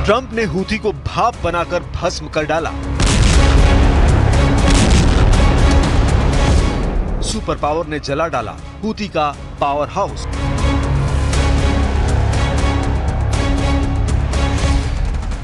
Trump ने Houthi को भाप बनाकर भस्म कर डाला। सुपर पावर ने जला डाला हूथी का पावर हाउस।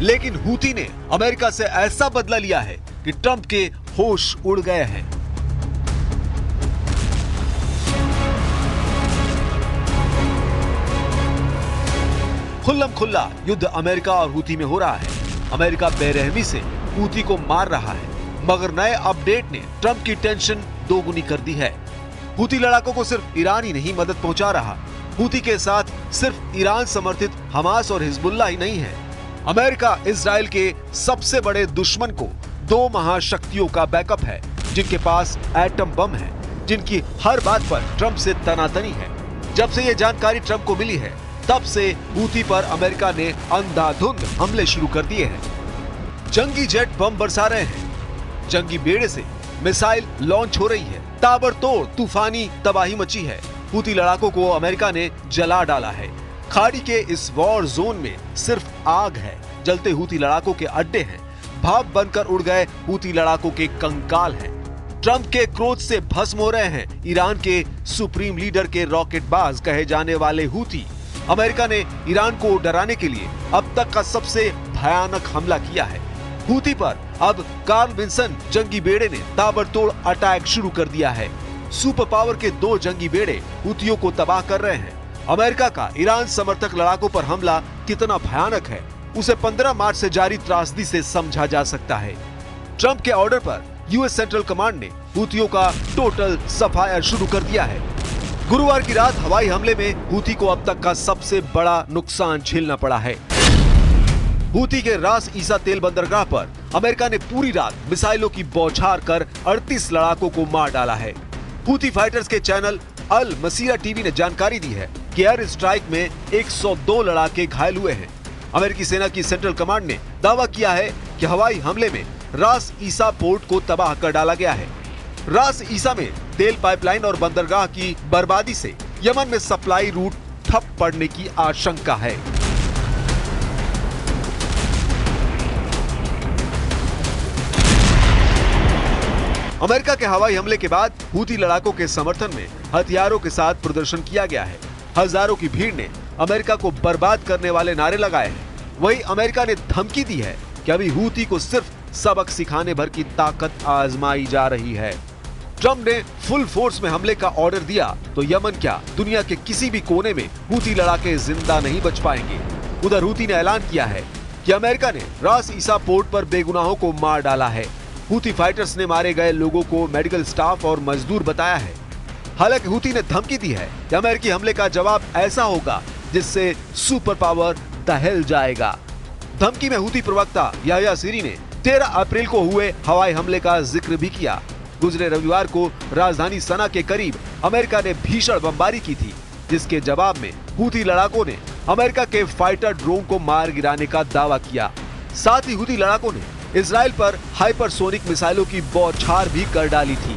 लेकिन हूथी ने अमेरिका से ऐसा बदला लिया है कि ट्रंप के होश उड़ गए हैं। खुल्लम खुल्ला युद्ध अमेरिका और हूथी में हो रहा है। अमेरिका बेरहमी से हूथी को मार रहा है, मगर नए अपडेट ने ट्रंप की टेंशन दोगुनी कर दी है। हूथी लड़ाकों को सिर्फ ईरान ही नहीं मदद पहुंचा रहा, हूथी के साथ सिर्फ ईरान समर्थित हमास और हिजबुल्लाह ही नहीं है। अमेरिका इजराइल के सबसे बड़े दुश्मन को दो महाशक्तियों का बैकअप है, जिनके पास एटम बम है, जिनकी हर बात पर ट्रंप से तनातनी है। जब से ये जानकारी ट्रंप को मिली है, तब से हूथी पर अमेरिका ने अंधाधुंध हमले शुरू कर दिए हैं। जंगी जेट बम बरसा रहे हैं, जंगी बेड़े से मिसाइल लॉन्च हो रही है, ताबड़तोड़ तूफानी तबाही मची है। हूथी लड़ाकों को अमेरिका ने जला डाला है। खाड़ी के इस वॉर जोन में सिर्फ आग है, जलते हूथी लड़ाकों के अड्डे हैं, भाप बनकर उड़ गए हूथी लड़ाकों के कंकाल हैं। ट्रंप के क्रोध से भस्म हो रहे हैं ईरान के सुप्रीम लीडर के रॉकेटबाज कहे जाने वाले हूथी। अमेरिका ने ईरान को डराने के लिए अब तक का सबसे भयानक हमला किया है। हूथी पर अब कार्ल विंसन जंगी बेड़े ने ताबड़तोड़ अटैक शुरू कर दिया है। सुपर पावर के दो जंगी बेड़े हूथियों को तबाह कर रहे हैं। अमेरिका का ईरान समर्थक लड़ाकों पर हमला कितना भयानक है, उसे 15 मार्च से जारी त्रासदी से समझा जा सकता है। ट्रंप के ऑर्डर पर यूएस सेंट्रल कमांड ने हूथियों का टोटल सफाया शुरू कर दिया है। गुरुवार की रात हवाई हमले में हूथी को अब तक का सबसे बड़ा नुकसान झेलना पड़ा है। हूथी के रास ईसा तेल बंदरगाह पर अमेरिका ने पूरी रात मिसाइलों की बौछार कर 38 लड़ाकों को मार डाला है। हूथी फाइटर्स के चैनल अल मसीरा टीवी ने जानकारी दी है कि एयर स्ट्राइक में 102 लड़ाके घायल हुए हैं। अमेरिकी सेना की सेंट्रल कमांड ने दावा किया है कि हवाई हमले में रास ईसा पोर्ट को तबाह कर डाला गया है। रास ईसा में तेल पाइपलाइन और बंदरगाह की बर्बादी से यमन में सप्लाई रूट ठप पड़ने की आशंका है। अमेरिका के हवाई हमले के बाद हूथी लड़ाकों के समर्थन में हथियारों के साथ प्रदर्शन किया गया है। हजारों की भीड़ ने अमेरिका को बर्बाद करने वाले नारे लगाए हैं। वहीं अमेरिका ने धमकी दी है कि अभी हूथी को सिर्फ सबक सिखाने भर की ताकत आजमाई जा रही है। ट्रंप ने फुल फोर्स में हमले का ऑर्डर दिया तो यमन क्या दुनिया के किसी भी कोने में हूथी लड़ाके जिंदा नहीं बच पाएंगे। उधर हूथी ने ऐलान किया है कि अमेरिका ने रास ईसा पोर्ट पर बेगुनाहों को मार डाला है। हूथी फाइटर्स ने मारे गए लोगों को मेडिकल स्टाफ और मजदूर बताया है। हालांकि हूथी ने धमकी दी है कि अमेरिकी हमले का जवाब ऐसा होगा जिससे सुपर पावर दहल जाएगा। धमकी में हूथी प्रवक्ता याह्या सीरी ने 13 अप्रैल को हुए हवाई हमले का जिक्र भी किया। गुजरे रविवार को राजधानी सना के करीब अमेरिका ने भीषण बमबारी की थी, जिसके जवाब में हूथी लड़ाकों ने अमेरिका के फाइटर ड्रोन को मार गिराने का दावा किया। साथ ही हूथी लड़ाकों ने इजराइल पर हाइपरसोनिक मिसाइलों की बौछार भी कर डाली थी।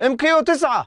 MQ-9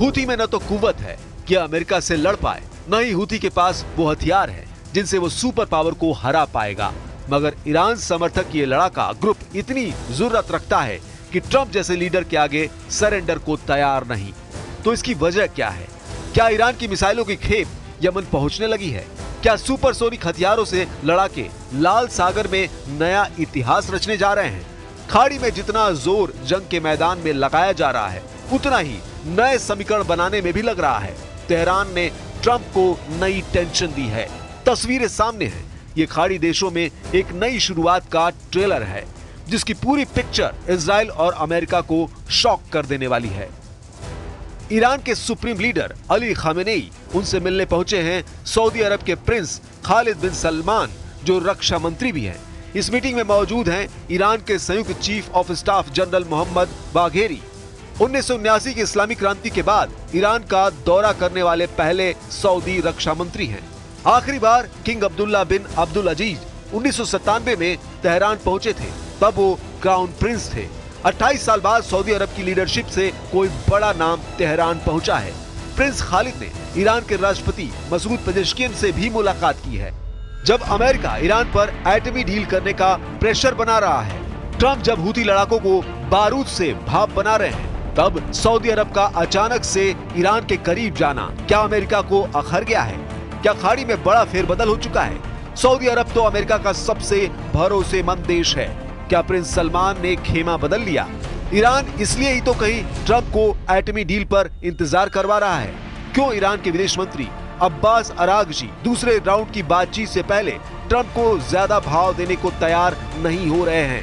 हूथी में न तो कुव्वत है कि अमेरिका से लड़ पाए, न ही हूथी के पास वो हथियार है जिनसे वो सुपर पावर को हरा पाएगा। मगर ईरान समर्थक ये लड़ाका ग्रुप इतनी जरूरत रखता है कि ट्रंप जैसे लीडर के आगे सरेंडर को तैयार नहीं। तो इसकी वजह क्या है? क्या ईरान की मिसाइलों की खेप यमन पहुंचने लगी है? क्या सुपरसोनिक हथियारों से लड़ाके लाल सागर में नया इतिहास रचने जा रहे हैं? खाड़ी में जितना जोर जंग के मैदान में लगाया जा रहा है, उतना ही नए समीकरण बनाने में भी लग रहा है। तेहरान ने ट्रंप को नई टेंशन दी है। तस्वीरें सामने हैं। ये खाड़ी देशों में एक नई शुरुआत का ट्रेलर है, जिसकी पूरी पिक्चर इजराइल और अमेरिका को शॉक कर देने वाली है। ईरान के सुप्रीम लीडर अली खामेनेई उनसे मिलने पहुंचे हैं सऊदी अरब के प्रिंस खालिद बिन सलमान, जो रक्षा मंत्री भी हैं। इस मीटिंग में मौजूद हैं ईरान के संयुक्त chief of staff general Mohammad Bagheri. 1979 की इस्लामी क्रांति के बाद ईरान का दौरा करने वाले पहले सऊदी रक्षा मंत्री हैं। आखिरी बार किंग अब्दुल्ला बिन अब्दुल अजीज 1997 में तेहरान पहुंचे थे, तब वो क्राउन प्रिंस थे। 28 साल बाद सऊदी अरब की लीडरशिप से कोई बड़ा नाम तेहरान पहुंचा है। प्रिंस खालिद ने ईरान के राष्ट्रपति मसूद पेजेश्कियन से भी मुलाकात की है। जब अमेरिका ईरान पर एटमी डील करने का प्रेशर बना रहा है, ट्रंप जब हूती लड़ाकों को बारूद से भाप बना रहे हैं, तब सऊदी अरब का अचानक से ईरान के करीब जाना क्या अमेरिका को अखर गया है? क्या खाड़ी में बड़ा फेरबदल हो चुका है? सऊदी अरब तो अमेरिका का सबसे भरोसेमंद देश है। क्या प्रिंस सलमान ने खेमा बदल लिया? ईरान इसलिए ही तो कहीं ट्रंप को एटमी डील पर इंतजार करवा रहा है। क्यों ईरान के विदेश मंत्री अब्बास अरागची दूसरे राउंड की बातचीत से पहले ट्रंप को ज्यादा भाव देने को तैयार नहीं हो रहे हैं?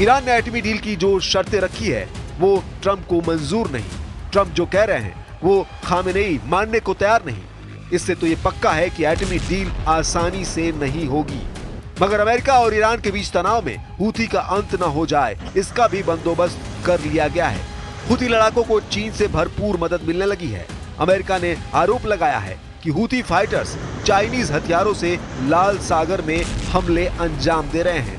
ईरान ने एटमी डील की जो शर्तें रखी है वो ट्रंप को मंजूर नहीं। ट्रंप जो कह रहे हैं वो खामेनेई मानने को तैयार नहीं। इससे तो ये पक्का है कि एटमी डील आसानी से नहीं होगी। मगर अमेरिका और ईरान के बीच तनाव में हूती का अंत न हो जाए, इसका भी बंदोबस्त कर लिया गया है। हूती लड़ाकों को चीन से भरपूर मदद मिलने लगी है। अमेरिका ने आरोप लगाया है कि हूती फाइटर्स चाइनीज हथियारों से लाल सागर में हमले अंजाम दे रहे हैं।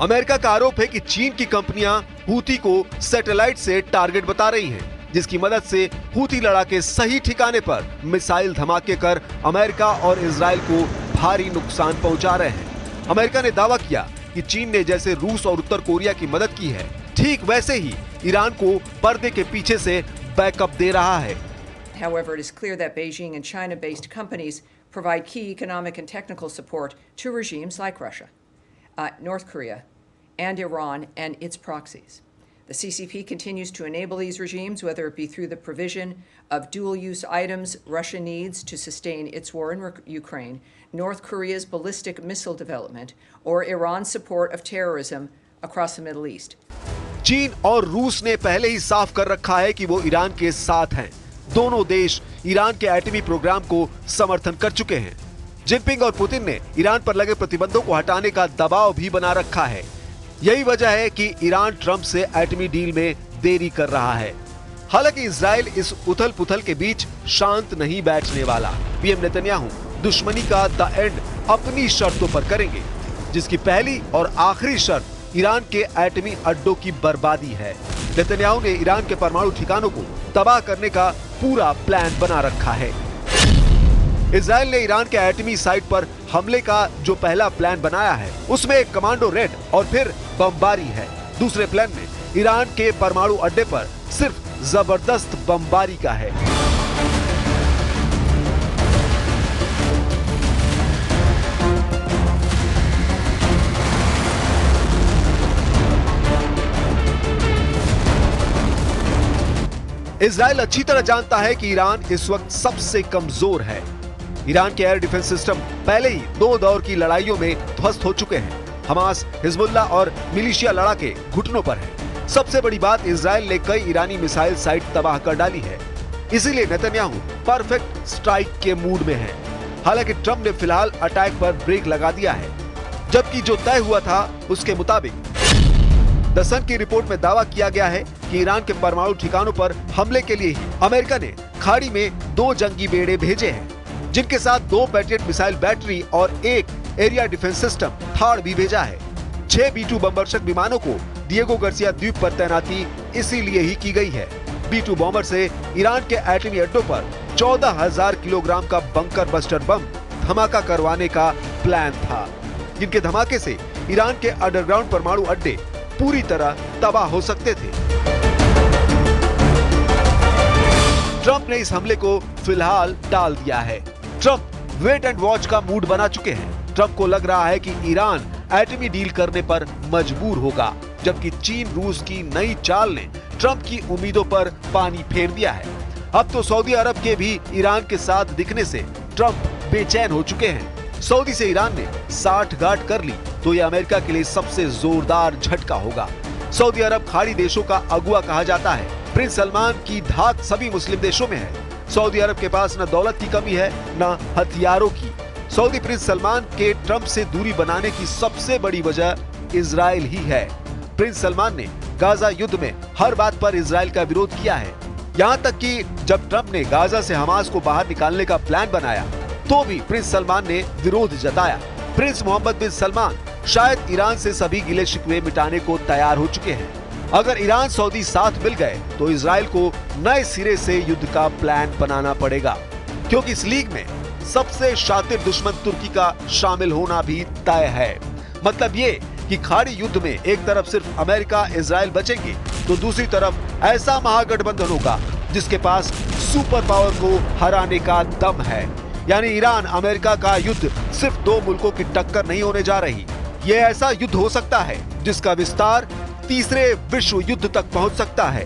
अमेरिका का आरोप है कि चीन की कंपनियां हूती को सैटेलाइट से टारगेट बता रही हैं, जिसकी मदद से हूती लड़ाके सही ठिकाने पर मिसाइल धमाके कर अमेरिका और इजराइल को भारी नुकसान पहुंचा रहे हैं। अमेरिका ने दावा किया कि चीन ने जैसे रूस और उत्तर कोरिया की मदद की है, ठीक वैसे ही ईरान को पर्दे के पीछे से बैकअप दे रहा है। However, it is clear that Beijing and China-based companies provide key economic and technical support to regimes like Russia, North Korea, and Iran and its proxies. The CCP continues to enable these regimes, whether it be through the provision of dual-use items Russia needs to sustain its war in Ukraine, North Korea's ballistic missile development, or Iran's support of terrorism across the Middle East. चीन और रूस ने पहले ही साफ कर रखा है कि वो ईरान के साथ हैं। दोनों देश ईरान के एटमी प्रोग्राम को समर्थन कर चुके हैं। जिनपिंग और पुतिन ने ईरान पर लगे प्रतिबंधों को हटाने का दबाव भी बना रखा है। यही वजह है कि ईरान ट्रंप से एटमी डील में देरी कर रहा है। हालांकि इजराइल इस उथल पुथल के बीच शांत नहीं बैठने वाला। पीएम नेतन्याहू दुश्मनी का द एंड अपनी शर्तों पर करेंगे, जिसकी पहली और आखिरी शर्त ईरान के एटमी अड्डों की बर्बादी है। नेतन्याहू ने ईरान के परमाणु ठिकानों को तबाह करने का पूरा प्लान बना रखा है। इजराइल ने ईरान के एटमी साइट पर हमले का जो पहला प्लान बनाया है, उसमें एक कमांडो रेड और फिर बमबारी है। दूसरे प्लान में ईरान के परमाणु अड्डे पर सिर्फ जबरदस्त बमबारी का है। इजराइल अच्छी तरह जानता है कि ईरान इस वक्त सबसे कमजोर है। ईरान के एयर डिफेंस सिस्टम पहले ही 2 दौर की लड़ाइयों में ध्वस्त हो चुके हैं। हमास, हिजबुल्ला और मिलिशिया लड़ाके घुटनों पर हैं। सबसे बड़ी बात, इजराइल ने कई ईरानी मिसाइल साइट तबाह कर डाली है। इसीलिए नेतन्याहू परफेक्ट स्ट्राइक के मूड में है। हालांकि ट्रंप ने फिलहाल अटैक पर ब्रेक लगा दिया है, जबकि जो तय हुआ था उसके मुताबिक द सन की रिपोर्ट में दावा किया गया है कि ईरान के परमाणु ठिकानों पर हमले के लिए ही अमेरिका ने खाड़ी में 2 जंगी बेड़े भेजे हैं, जिनके साथ 2 पैट्रियट मिसाइल बैटरी और 1 एरिया डिफेंस सिस्टम थाड़ भी भेजा है। 6 B-2 बमवर्षक विमानों को डिएगो गार्सिया द्वीप पर तैनाती इसीलिए ही की गई है। B-2 बॉम्बर से ईरान के एटमी अड्डों पर 14,000 किलोग्राम का बंकर बस्टर बम धमाका करवाने का प्लान था, जिनके धमाके से ईरान के अंडरग्राउंड परमाणु अड्डे पूरी तरह तबाह हो सकते थे। ट्रंप ने इस हमले को फिलहाल टाल दिया है। ट्रंप वेट एंड वॉच का मूड बना चुके हैं। ट्रंप को लग रहा है कि ईरान एटमी डील करने पर मजबूर होगा, जबकि चीन रूस की नई चाल ने ट्रंप की उम्मीदों पर पानी फेर दिया है। अब तो सऊदी अरब के भी ईरान के साथ दिखने से ट्रंप बेचैन हो चुके हैं। सऊदी से ईरान ने साठगांठ कर ली तो यह अमेरिका के लिए सबसे जोरदार झटका होगा। सऊदी अरब खाड़ी देशों का अगुआ कहा जाता है। प्रिंस सलमान की धाक सभी मुस्लिम देशों में है। सऊदी अरब के पास न दौलत की कमी है न हथियारों की। सऊदी प्रिंस सलमान के ट्रंप से दूरी बनाने की सबसे बड़ी वजह इजराइल ही है। प्रिंस सलमान ने गाजा युद्ध में हर बात पर इजराइल का विरोध किया है। यहाँ तक कि जब ट्रंप ने गाजा से हमास को बाहर निकालने का प्लान बनाया तो भी प्रिंस सलमान ने विरोध जताया। प्रिंस मोहम्मद बिन सलमान शायद ईरान से सभी गिले शिकवे मिटाने को तैयार हो चुके हैं। अगर ईरान सऊदी साथ मिल गए तो इजराइल को नए सिरे से युद्ध का प्लान बनाना पड़ेगा, क्योंकि इस लीग में सबसे शातिर दुश्मन तुर्की का शामिल होना भी तय है। मतलब ये कि खाड़ी युद्ध में एक तरफ सिर्फ अमेरिका इजराइल बचेंगे तो दूसरी तरफ ऐसा महागठबंधन होगा जिसके पास सुपर पावर को हराने का दम है। यानी ईरान अमेरिका का युद्ध सिर्फ दो मुल्कों की टक्कर नहीं होने जा रही, ये ऐसा युद्ध हो सकता है जिसका विस्तार तीसरे विश्व युद्ध तक पहुंच सकता है।